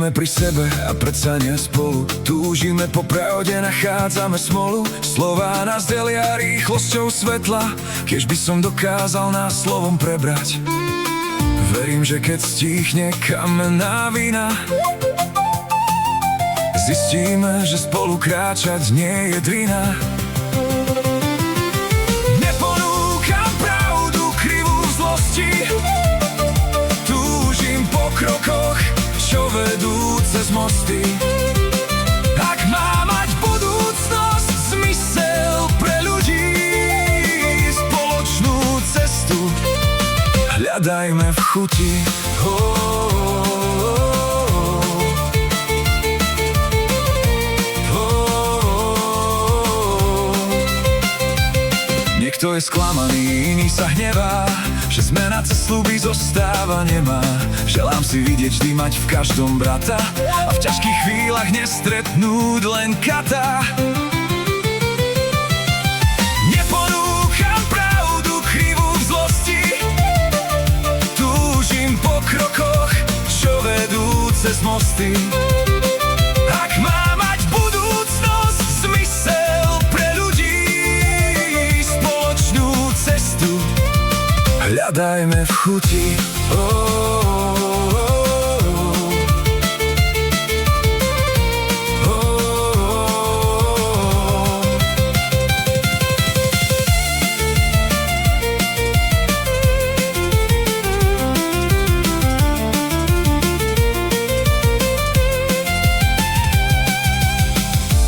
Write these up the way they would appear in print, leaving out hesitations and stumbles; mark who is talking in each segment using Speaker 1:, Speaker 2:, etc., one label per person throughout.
Speaker 1: Žijeme pri sebe a predsa nie spolu. Túžime po pravde, nachádzame smolu. Slová nás delia rýchlosťou svetla, keď by som dokázal nás slovom prebrať. Verím, že keď stíchne kamenná vina, zistíme, že spolu kráčať nie je drina. Neponúkam pravdu krivú v zlosti, túžim po krokoch, čo vedú cez mosty. Ak má mať budúcnosť zmysel pre ľudí, spoločnú cestu hľadajme v chuti. Niekto je sklamaný, iný sa hnevá, že zmena cez sľuby zostáva nemá. Želám si vidieť vždy mať v každom brata a v ťažkých chvíľach nestretnúť len kata. Neponúkam pravdu krivú v zlosti, túžim po krokoch, čo vedú cez mosty. Ak má mať budúcnosť zmysel pre ľudí, spoločnú cestu hľadajme v chuti.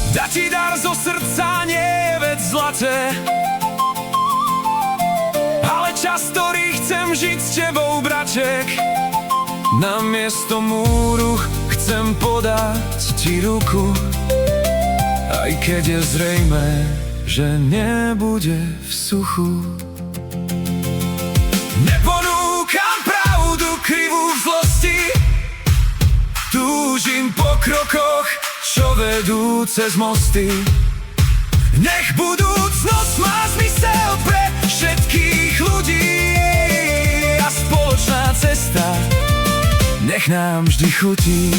Speaker 1: Dať ti dar zo srdca nie je vec zlaté, ale čas, ktorý chcem žiť s tebou, braček. Namiesto múru chcem podať ti ruku, aj keď je zrejmé, že nebude v suchu. Neponúkam pravdu krivú v zlosti, túžim po krokoch, čo vedú cez mosty. Nech budúcnosť má zmysel pre všetkých ľudí a spoločná cesta nech nám vždy chutí.